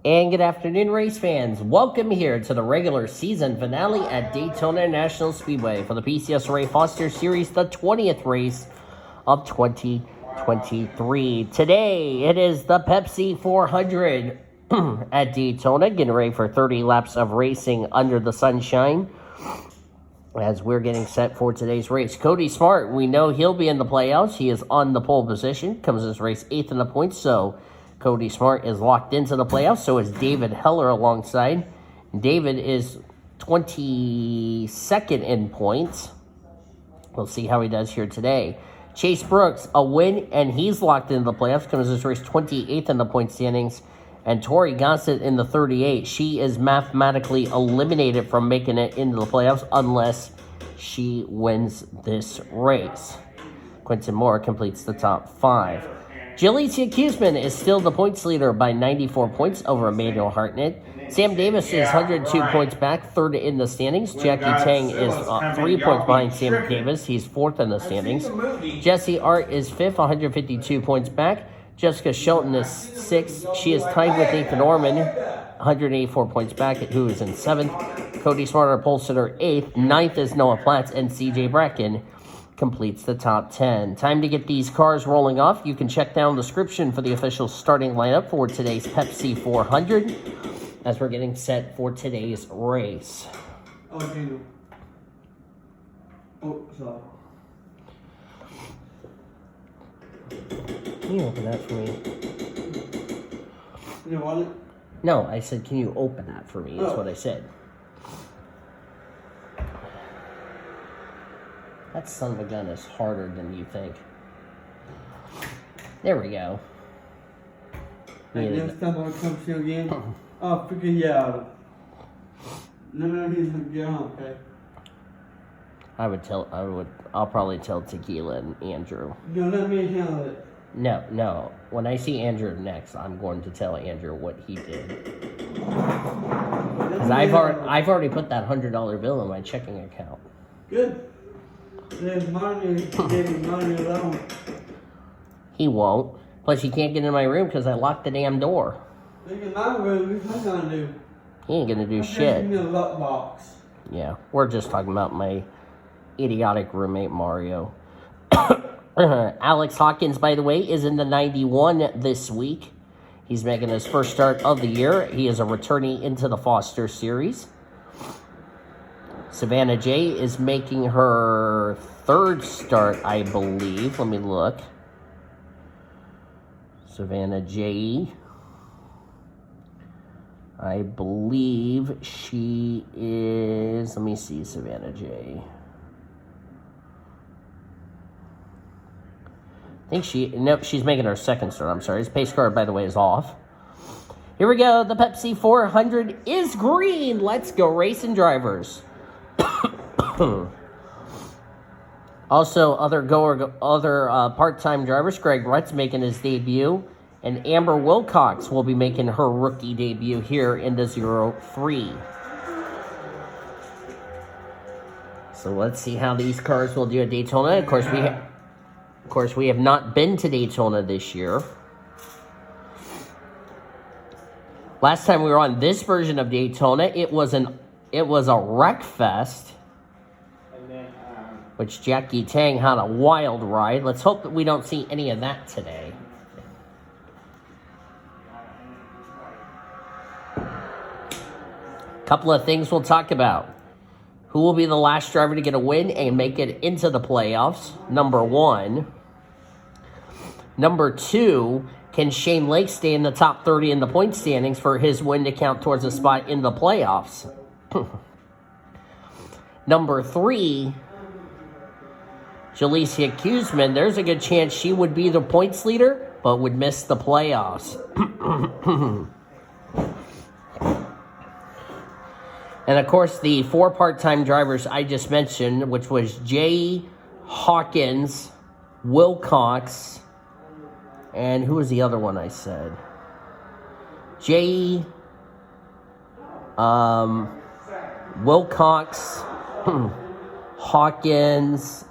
And good afternoon, race fans. Welcome here to the regular season finale at Daytona National Speedway for the PCSRA Foster Series, the 20th race of 2023. Today, it is the Pepsi 400 at Daytona, getting ready for 30 laps of racing under the sunshine as we're getting set for today's race. Cody Smart, we know he'll be in the playoffs. He is on the pole position, comes this race 8th in the points, so Cody Smart is locked into the playoffs. So is David Heller alongside. David is 22nd in points. We'll see how he does here today. Chase Brooks, a win, and he's locked into the playoffs. Comes this race 28th in the point standings. And Tori Gossett in the 38. She is mathematically eliminated from making it into the playoffs unless she wins this race. Quentin Moore completes the top 5. Jalecia Kuzman is still the points leader by 94 points over Emmanuel Hartnett. Sam Davis is 102 points back, 3rd in the standings. Jackie Tang is 3 points behind Sam Davis. He's 4th in the standings. Jesse Art is 5th, 152 points back. Jessica Shelton is 6th. She is tied with Nathan Orman, 184 points back, who is in 7th. Cody Smart, our pole sitter, 8th. 9th is Noah Platts, and CJ Bracken completes the top 10. Time to get these cars rolling off. You can check down the description for the official starting lineup for today's Pepsi 400 as we're getting set for today's race. Oh, Daniel. Oh, sorry. Can you open that for me? You want it? No, I said, can you open that for me? That's what I said. That son of a gun is harder than you think. There we go. And next time I come to you again, I'll figure you out. No, he's gonna get home, okay? I'll probably tell Tequila and Andrew. No, let me handle it. No. When I see Andrew next, I'm going to tell Andrew what he did. Because I've already put that $100 bill in my checking account. Good. There's money, getting money alone. He won't. Plus, he can't get in my room because I locked the damn door. Look at my room, what's he gonna do? He ain't gonna do shit. Give me a luck box. Yeah, we're just talking about my idiotic roommate, Mario. Alex Hawkins, by the way, is in the 91 this week. He's making his first start of the year. He is a returnee into the Foster Series. Savannah J is making her 3rd start, I believe. Let me look. Savannah J. I believe she is... Let me see, Savannah J. I think she's making her 2nd start. I'm sorry. His pace card, by the way, is off. Here we go. The Pepsi 400 is green. Let's go racing, drivers. Also, other part-time drivers. Greg Rutt's making his debut, and Amber Wilcox will be making her rookie debut here in the 03. So let's see how these cars will do at Daytona. Of course, we have not been to Daytona this year. Last time we were on this version of Daytona, it was a wreck fest, which Jackie Tang had a wild ride. Let's hope that we don't see any of that today. Couple of things we'll talk about. Who will be the last driver to get a win and make it into the playoffs? Number 1. Number 2, can Shane Lake stay in the top 30 in the point standings for his win to count towards a spot in the playoffs? Number 3, Jalecia Kuzman, there's a good chance she would be the points leader, but would miss the playoffs. And, of course, the 4 part-time drivers I just mentioned, which was Jay Hawkins, Wilcox, and who was the other one I said? Jay Wilcox, Hawkins,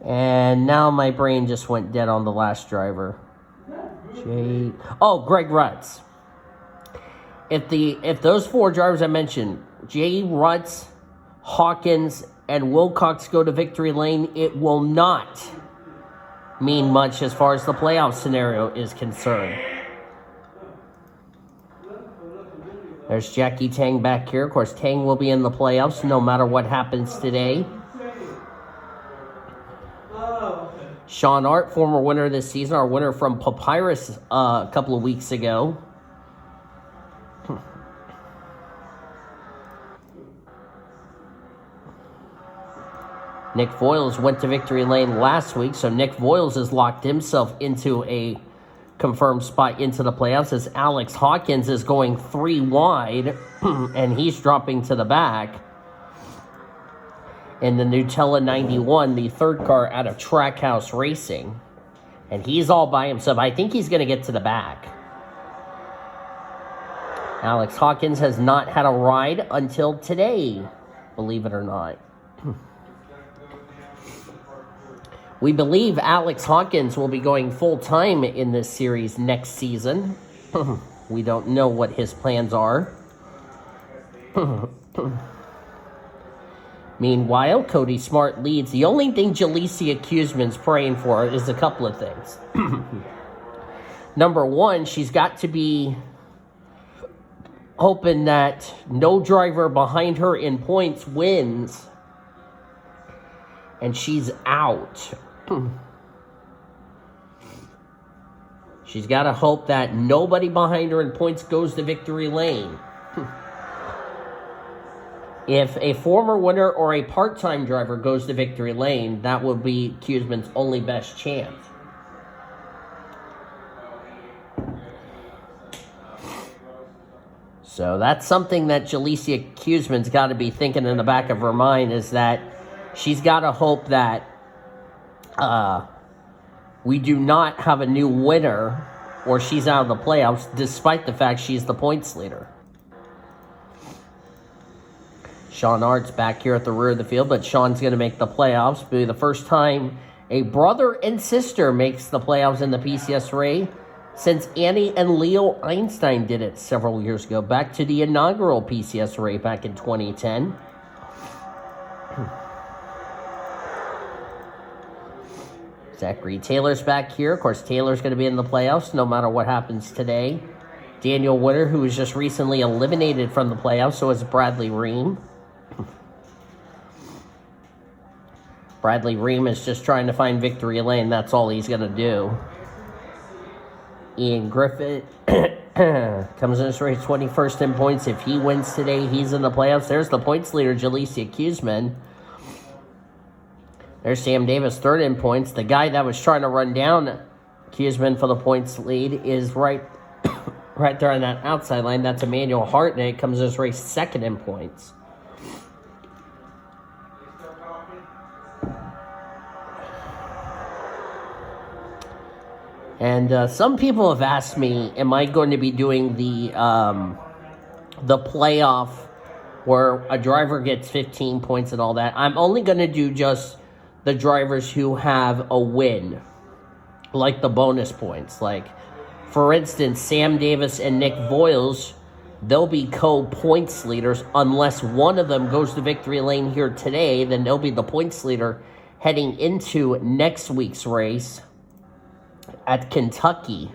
and now my brain just went dead on the last driver. Greg Rutz. If those 4 drivers I mentioned, Jay Rutz, Hawkins, and Wilcox go to victory lane, it will not mean much as far as the playoff scenario is concerned. There's Jackie Tang back here. Of course, Tang will be in the playoffs no matter what happens today. Sean Art, former winner this season, our winner from Papyrus a couple of weeks ago. Nick Voiles went to victory lane last week, so Nick Voiles has locked himself into a confirmed spot into the playoffs as Alex Hawkins is going 3 wide and he's dropping to the back in the Nutella 91, the 3rd car out of Trackhouse Racing. And he's all by himself. I think he's going to get to the back. Alex Hawkins has not had a ride until today, believe it or not. We believe Alex Hawkins will be going full-time in this series next season. We don't know what his plans are. Meanwhile, Cody Smart leads. The only thing Jalecia Kuzman's praying for is a couple of things. Number one, she's got to be hoping that no driver behind her in points wins and she's out. She's got to hope that nobody behind her in points goes to victory lane. If a former winner or a part-time driver goes to victory lane, that would be Kuzman's only best chance. So that's something that Jalecia Kuzman's got to be thinking in the back of her mind, is that she's got to hope that we do not have a new winner or she's out of the playoffs, despite the fact she's the points leader. Sean Art's back here at the rear of the field, but Sean's going to make the playoffs. It'll be the first time a brother and sister makes the playoffs in the PCSRA since Annie and Leo Einstein did it several years ago, back to the inaugural PCSRA back in 2010. Zachary Taylor's back here. Of course, Taylor's going to be in the playoffs no matter what happens today. Daniel Witter, who was just recently eliminated from the playoffs, so is Bradley Ream. Bradley Ream is just trying to find victory lane. That's all he's going to do. Ian Griffith comes in this race 21st in points. If he wins today, he's in the playoffs. There's the points leader, Jalecia Kuzman. There's Sam Davis, 3rd in points. The guy that was trying to run down Kuzman for the points lead is right there on that outside line. That's Emmanuel Hartnett. Comes in this race 2nd in points. And some people have asked me, am I going to be doing the playoff where a driver gets 15 points and all that? I'm only going to do just the drivers who have a win, like the bonus points. Like, for instance, Sam Davis and Nick Voiles, they'll be co-points leaders unless one of them goes to victory lane here today. Then they'll be the points leader heading into next week's race at Kentucky.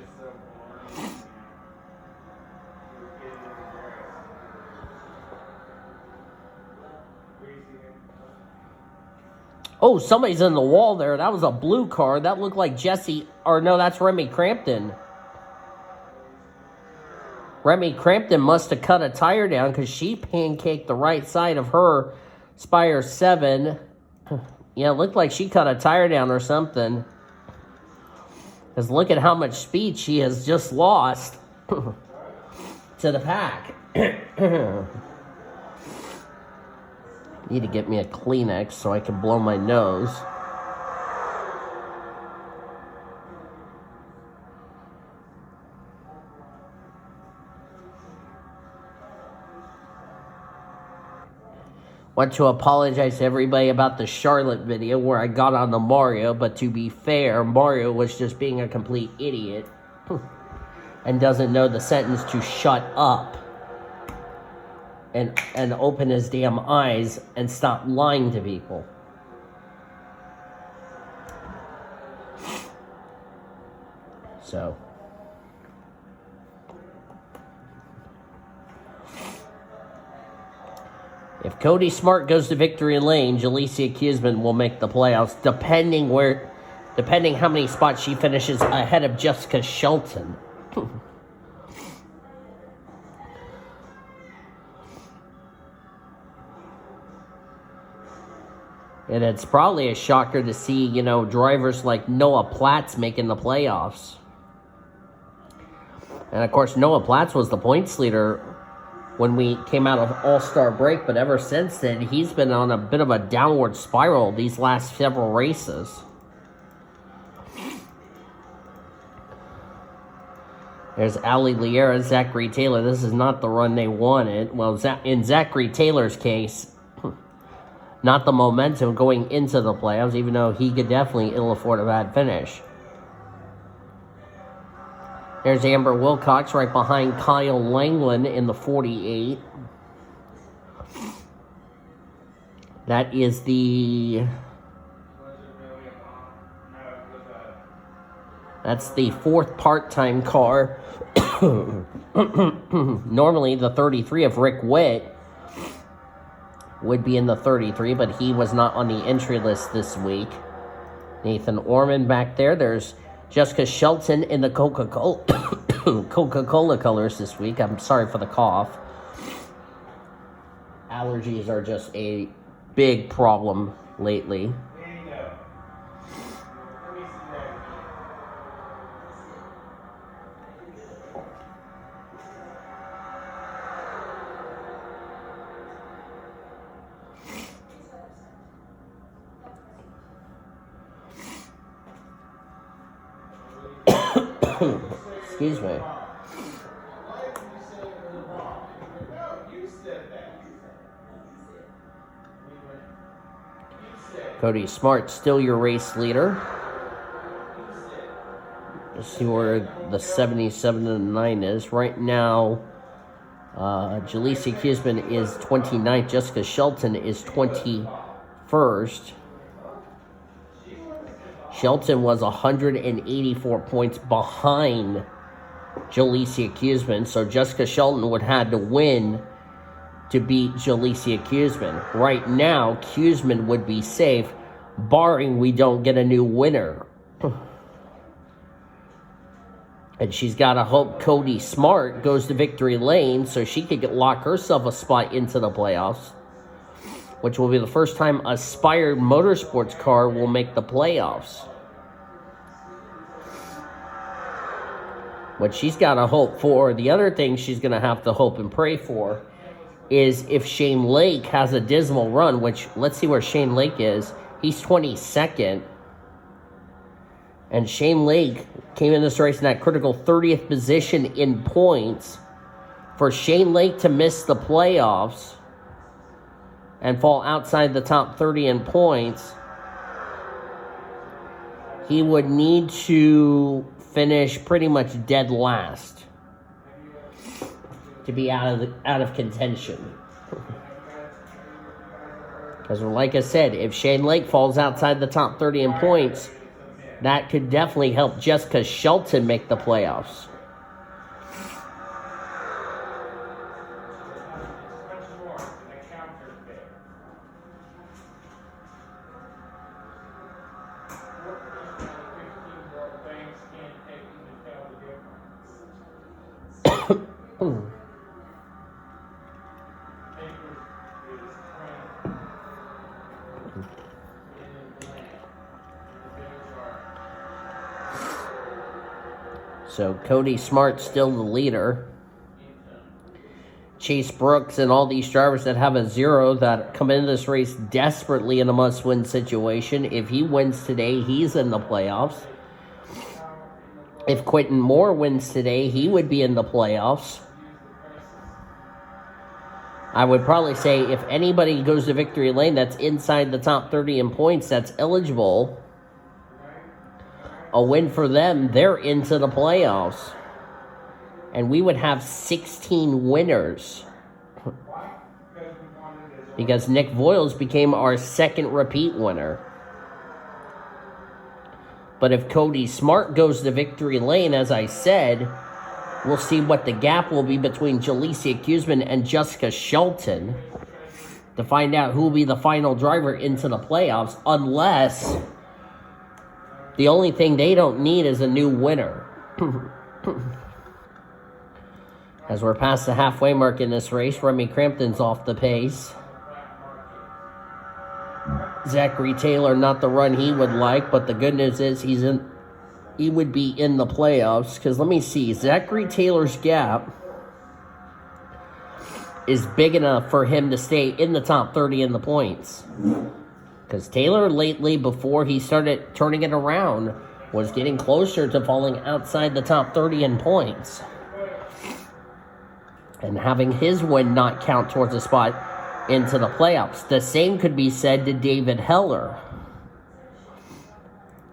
Oh, somebody's in the wall there. That was a blue car. That looked like Jesse, or no, that's Remy Crampton. Remy Crampton must have cut a tire down because she pancaked the right side of her Spire 7. Yeah, it looked like she cut a tire down or something. Because look at how much speed she has just lost to the pack. Need to get me a Kleenex so I can blow my nose. Want to apologize to everybody about the Charlotte video where I got on the Mario, but to be fair, Mario was just being a complete idiot. and doesn't know the sentence to shut up and open his damn eyes and stop lying to people. So, if Cody Smart goes to victory lane, Jalecia Kiesman will make the playoffs, depending how many spots she finishes ahead of Jessica Shelton. And it's probably a shocker to see, drivers like Noah Platts making the playoffs. And of course, Noah Platts was the points leader when we came out of All-Star break, but ever since then, he's been on a bit of a downward spiral these last several races. There's Ali Liera, Zachary Taylor. This is not the run they wanted. Well, in Zachary Taylor's case, not the momentum going into the playoffs, even though he could definitely ill afford a bad finish. There's Amber Wilcox right behind Kyle Langland in the 48. That is that's the fourth part-time car. Normally the 33 of Rick Witt would be in the 33, but he was not on the entry list this week. Nathan Orman back there. There's Jessica Shelton in the Coca-Cola colors this week. I'm sorry for the cough. Allergies are just a big problem lately. Excuse me. Cody Smart, still your race leader. Let's see where the 77 and 9 is. Right now, Jalecia Kiesman is 29th. Jessica Shelton is 21st. Shelton was 184 points behind Jalecia Kiesman, so Jessica Shelton would have to win to beat Jalecia Kiesman. Right now, Kiesman would be safe, barring we don't get a new winner. And she's got to hope Cody Smart goes to victory lane so she could lock herself a spot into the playoffs, which will be the first time a Spire Motorsports car will make the playoffs. What she's got to hope for, the other thing she's going to have to hope and pray for, is if Shane Lake has a dismal run, which, let's see where Shane Lake is. He's 22nd. And Shane Lake came in this race in that critical 30th position in points. For Shane Lake to miss the playoffs and fall outside the top 30 in points, he would need to finish pretty much dead last to be out of contention. Because like I said, if Shane Lake falls outside the top 30 in points, that could definitely help Jessica Shelton make the playoffs. So Cody Smart still the leader. Chase Brooks and all these drivers that have a 0 that come into this race desperately in a must-win situation. If he wins today, he's in the playoffs. If Quentin Moore wins today, he would be in the playoffs. I would probably say if anybody goes to victory lane that's inside the top 30 in points that's eligible, a win for them, they're into the playoffs. And we would have 16 winners. Because Nick Voiles became our second repeat winner. But if Cody Smart goes to victory lane, as I said, we'll see what the gap will be between Jalecia Kuzman and Jessica Shelton to find out who will be the final driver into the playoffs, unless the only thing they don't need is a new winner. As we're past the halfway mark in this race, Remy Crampton's off the pace. Zachary Taylor, not the run he would like, but the good news is he would be in the playoffs. Because let me see, Zachary Taylor's gap is big enough for him to stay in the top 30 in the points. Because Taylor lately, before he started turning it around, was getting closer to falling outside the top 30 in points. And having his win not count towards a spot into the playoffs. The same could be said to David Heller.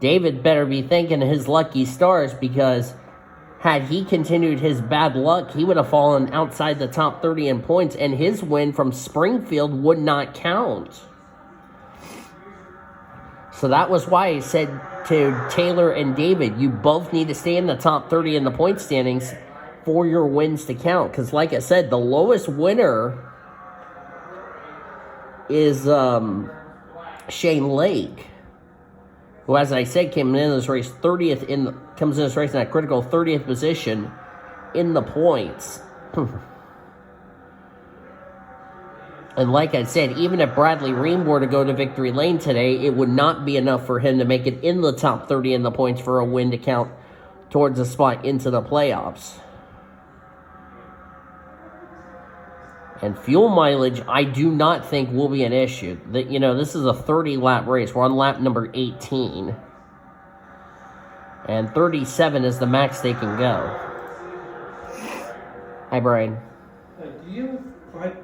David better be thanking his lucky stars, because had he continued his bad luck, he would have fallen outside the top 30 in points, and his win from Springfield would not count. So that was why I said to Taylor and David, you both need to stay in the top 30 in the point standings for your wins to count. Because like I said, the lowest winner is Shane Lake, who, as I said, came in this race 30th comes in this race in that critical 30th position in the points. And like I said, even if Bradley Ream were to go to victory lane today, it would not be enough for him to make it in the top 30 in the points for a win to count towards a spot into the playoffs. And fuel mileage, I do not think will be an issue. This is a 30-lap race. We're on lap number 18. And 37 is the max they can go. Hi, Brian. Do you have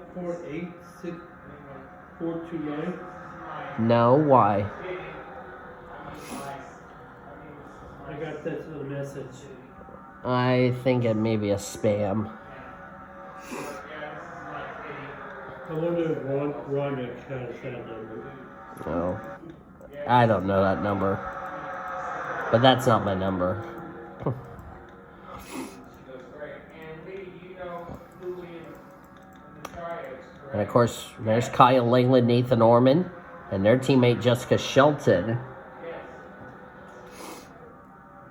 5486429? No, why? I got that little message. I think it may be a spam. I wonder if Ronick has that number. No. I don't know that number. But that's not my number. And of course, there's Kyle Langland, Nathan Orman, and their teammate Jessica Shelton.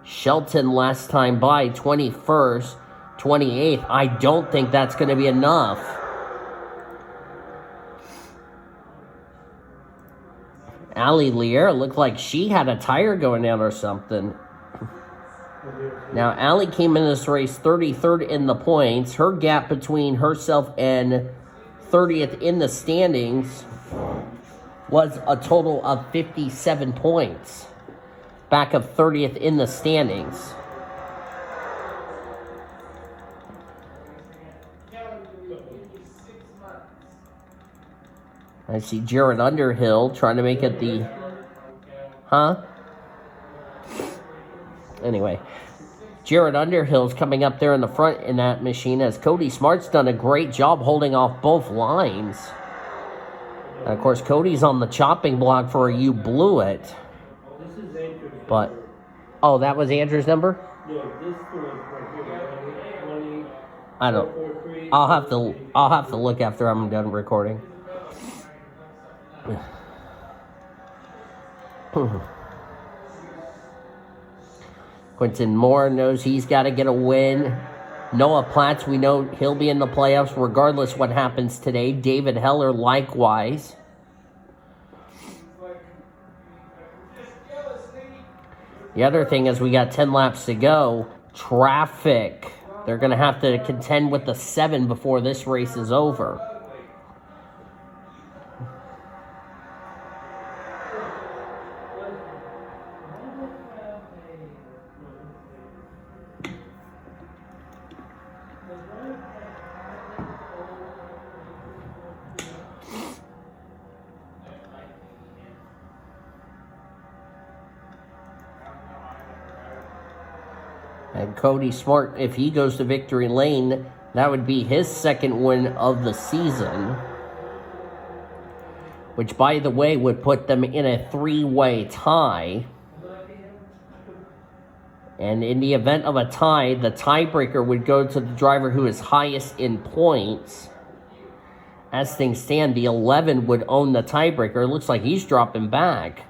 Shelton last time by 21st, 28th. I don't think that's going to be enough. Allie Lear looked like she had a tire going down or something. Now, Allie came in this race 33rd in the points. Her gap between herself and 30th in the standings was a total of 57 points. Back of 30th in the standings. I see Jared Underhill trying to make it the... Huh? Anyway, Jared Underhill's coming up there in the front in that machine, as Cody Smart's done a great job holding off both lines. And of course, Cody's on the chopping block for a You Blew It. But, oh, that was Andrew's number? No, this one right here. I don't. I'll have to look after I'm done recording. Quentin Moore knows he's got to get a win. Noah Platts, we know he'll be in the playoffs regardless what happens today. David Heller likewise. The other thing is we got 10 laps to go. Traffic. They're going to have to contend with the 7 before this race is over. And Cody Smart, if he goes to victory lane, that would be his second win of the season. Which, by the way, would put them in a 3-way tie. And in the event of a tie, the tiebreaker would go to the driver who is highest in points. As things stand, the 11 would own the tiebreaker. It looks like he's dropping back.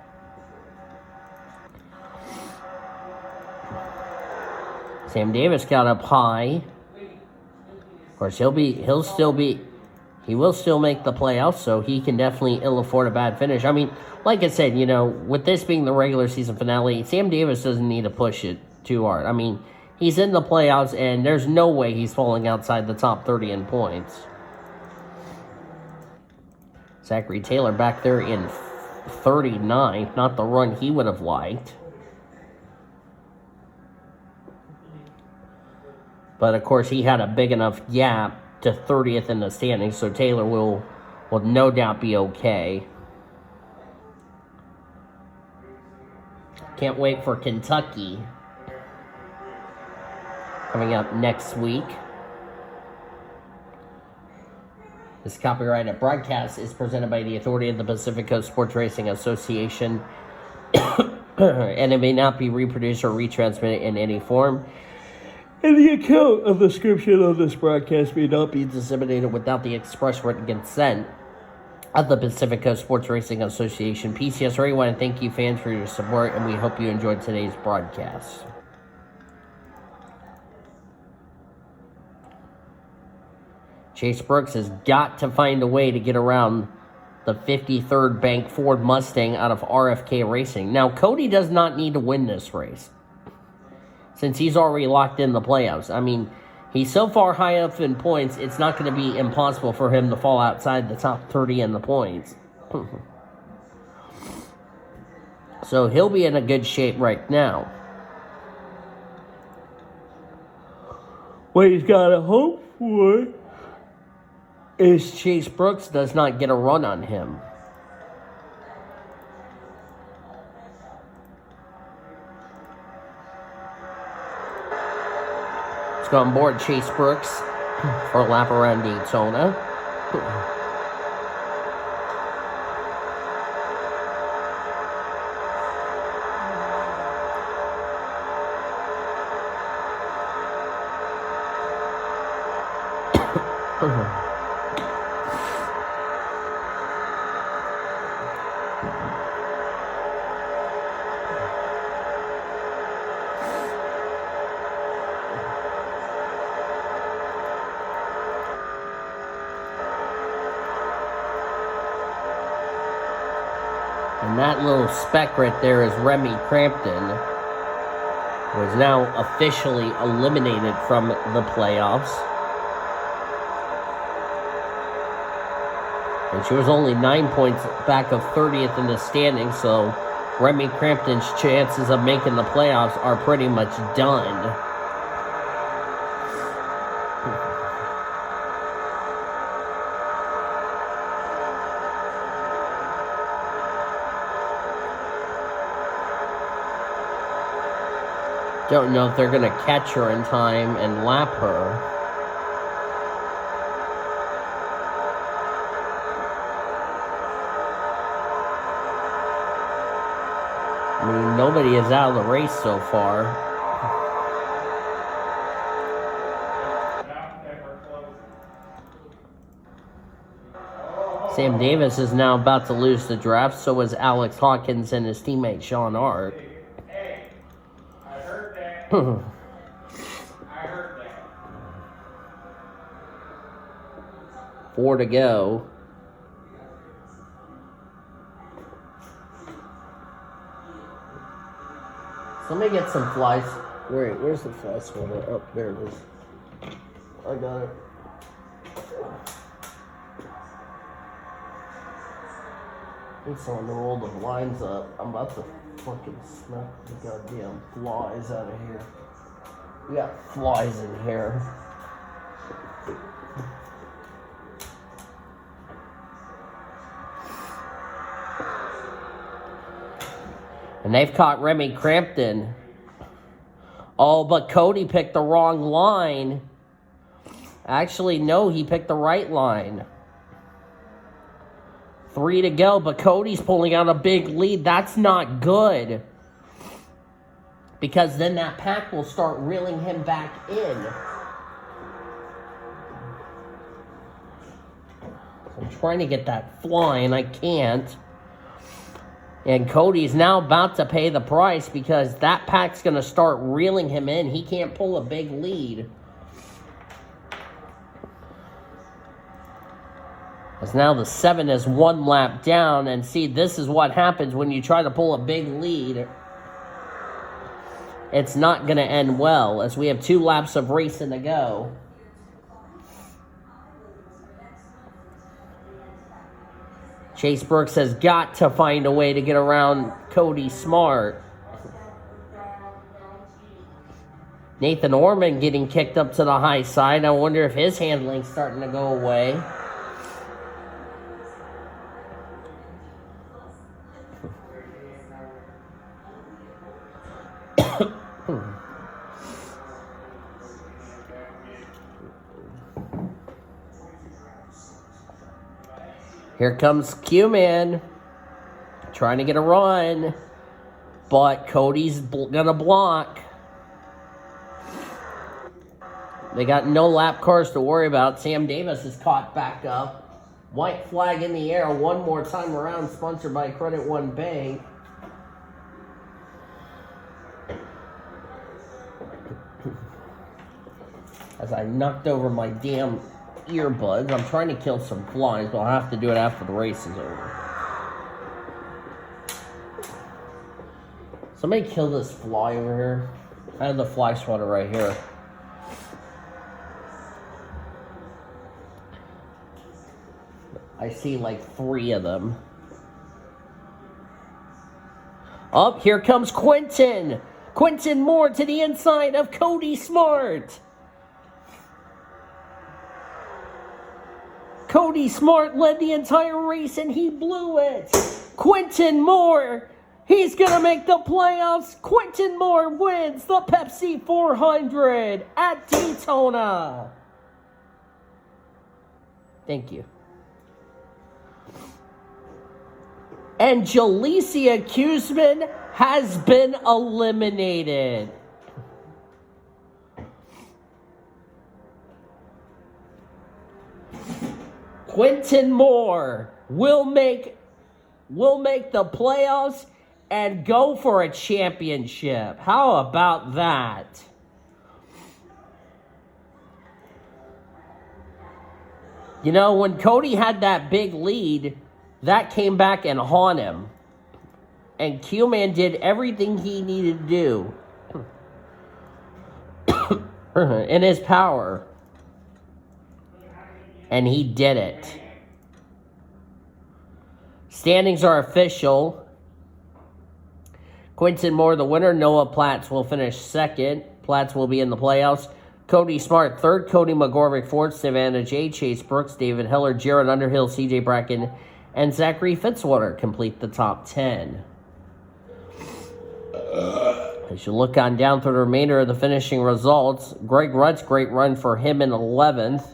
Sam Davis got up high. Of course, he will still make the playoffs, so he can definitely ill afford a bad finish. I mean, like I said, with this being the regular season finale, Sam Davis doesn't need to push it too hard. I mean, he's in the playoffs, and there's no way he's falling outside the top 30 in points. Zachary Taylor back there in 39th, not the run he would have liked. But, of course, he had a big enough gap to 30th in the standings, so Taylor will no doubt be okay. Can't wait for Kentucky coming up next week. This copyrighted broadcast is presented by the authority of the Pacific Coast Sports Racing Association, and it may not be reproduced or retransmitted in any form. And the account of the description of this broadcast may not be disseminated without the express written consent of the Pacific Coast Sports Racing Association. PCSRA, I want to thank you fans for your support, and we hope you enjoyed today's broadcast. Chase Brooks has got to find a way to get around the 53rd Bank Ford Mustang out of RFK Racing. Now, Cody does not need to win this race, since he's already locked in the playoffs. I mean, he's so far high up in points, it's not going to be impossible for him to fall outside the top 30 in the points. So he'll be in a good shape right now. What he's got to hope for is Chase Brooks does not get a run on him. Let's go on board Chase Brooks for a lap around Daytona. And that little speck right there is Remy Crampton, who is now officially eliminated from the playoffs. And she was only 9 points back of 30th in the standings, so Remy Crampton's chances of making the playoffs are pretty much done. Don't know if they're going to catch her in time and lap her. I mean, nobody is out of the race so far. Sam Davis is now about to lose the draft. So is Alex Hawkins and his teammate Sean Hart. I heard that. 4 to go. So let me get some flies. Where's the fly swatter? Oh, there it is. I got it. Need someone to roll the blinds up. I'm about to fucking smack the goddamn flies out of here. We got flies in here. And they've caught Remy Crampton Oh, but Cody picked the wrong line. Actually, no, he picked the right line. 3 to go, but Cody's pulling out a big lead. That's not good. Because then that pack will start reeling him back in. I'm trying to get that flying. I can't. And Cody's now about to pay the price because that pack's going to start reeling him in. He can't pull a big lead. As now the 7 is 1 lap down. And see, this is what happens when you try to pull a big lead. It's not going to end well as we have 2 laps of racing to go. Chase Brooks has got to find a way to get around Cody Smart. Nathan Orman getting kicked up to the high side. I wonder if his handling's starting to go away. Here comes Q-Man, trying to get a run, but Cody's gonna block. They got no lap cars to worry about. Sam Davis is caught back up. White flag in the air one more time around, sponsored by Credit One Bank. As I knocked over my damn earbuds. I'm trying to kill some flies, but I'll have to do it after the race is over. Somebody kill this fly over here. I have the fly swatter right here. I see like 3 of them. Up, here comes Quentin. Quentin Moore to the inside of Cody Smart. Cody Smart led the entire race and he blew it. Quentin Moore, he's going to make the playoffs. Quentin Moore wins the Pepsi 400 at Daytona. Thank you. And Jalecia Kuzman has been eliminated. Quentin Moore will make the playoffs and go for a championship. How about that? You know, when Cody had that big lead, that came back and haunt him. And Q-Man did everything he needed to do in his power. And he did it. Standings are official. Quentin Moore, the winner. Noah Platts will finish second. Platts will be in the playoffs. Cody Smart, third. Cody McGorvick, fourth. Savannah J. Chase Brooks, David Heller, Jared Underhill, C.J. Bracken, and Zachary Fitzwater complete the top 10. As you look on down through the remainder of the finishing results, Greg Rudd's great run for him in 11th.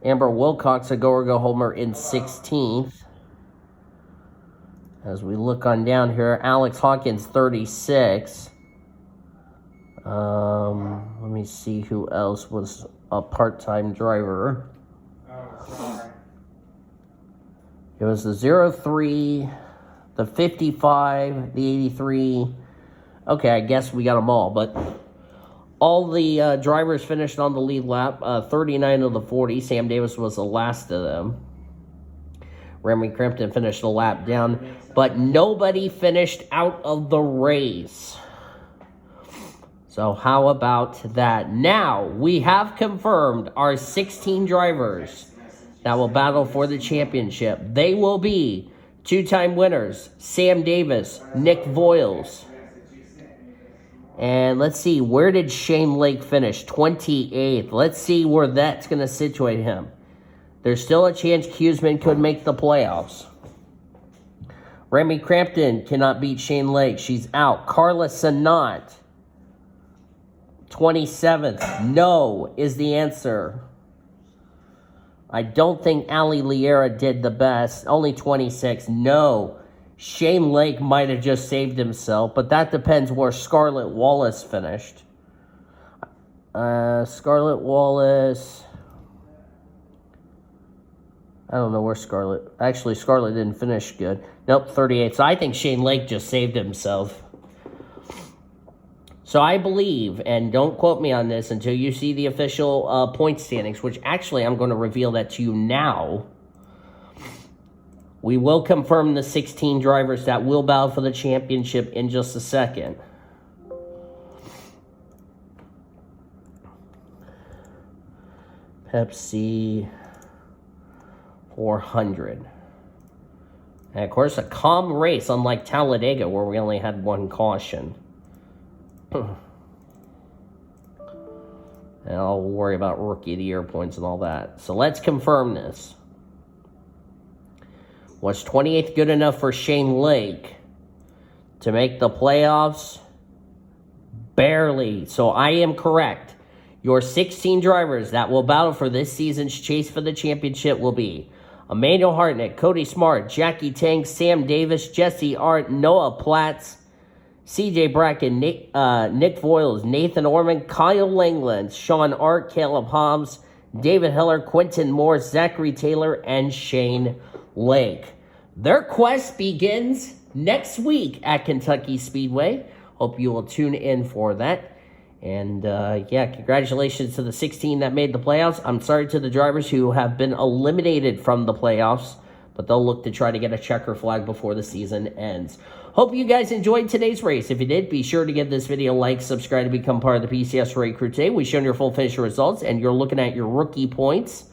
Amber Wilcox, a go-homer in 16th. As we look on down here, Alex Hawkins, 36. Let me see who else was a part-time driver. It was the 03, the 55, the 83. Okay, I guess we got them all, but all the drivers finished on the lead lap, 39 of the 40. Sam Davis was the last of them. Remy Crampton finished the lap down, but nobody finished out of the race. So how about that? Now, we have confirmed our 16 drivers that will battle for the championship. They will be two-time winners, Sam Davis, Nick Voiles. And let's see, where did Shane Lake finish? 28th. Let's see where that's going to situate him. There's still a chance Kuzman could make the playoffs. Remy Crampton cannot beat Shane Lake. She's out. Carla Sanat 27th. No is the answer. I don't think Ali Liera did the best. Only 26. No. Shane Lake might have just saved himself, but that depends where Scarlett Wallace finished. Scarlett Wallace. I don't know where Scarlett... Actually, Scarlett didn't finish good. Nope, 38. So I think Shane Lake just saved himself. So I believe, and don't quote me on this until you see the official point standings, which actually I'm going to reveal that to you now. We will confirm the 16 drivers that will battle for the championship in just a second. Pepsi 400. And of course, a calm race, unlike Talladega, where we only had one caution. And I'll worry about Rookie of the Year points and all that. So let's confirm this. Was 28th good enough for Shane Lake to make the playoffs? Barely. So I am correct. Your 16 drivers that will battle for this season's chase for the championship will be Emmanuel Hartnett, Cody Smart, Jackie Tang, Sam Davis, Jesse Arndt, Noah Platts, CJ Bracken, Nick Voiles, Nathan Orman, Kyle Langland, Sean Art, Caleb Hobbs, David Heller, Quentin Moore, Zachary Taylor, and Shane Lake. Their quest begins next week at Kentucky Speedway. Hope you will tune in for that. And, yeah, congratulations to the 16 that made the playoffs. I'm sorry to the drivers who have been eliminated from the playoffs, but they'll look to try to get a checker flag before the season ends. Hope you guys enjoyed today's race. If you did, be sure to give this video a like, subscribe to become part of the PCSRA crew today. We've shown your full finisher results, and you're looking at your rookie points.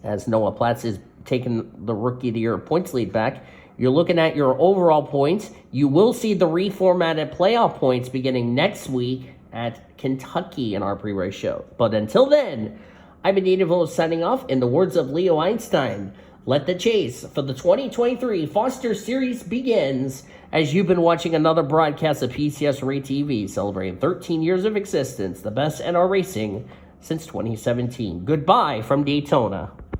As Noah Platts is taking the Rookie of the Year points lead back. You're looking at your overall points. You will see the reformatted playoff points beginning next week at Kentucky in our pre-race show. But until then, I've been Native signing off. In the words of Leo Einstein, let the chase for the 2023 Foster Series begins, as you've been watching another broadcast of PCSRA TV, celebrating 13 years of existence, the best in our racing since 2017. Goodbye from Daytona.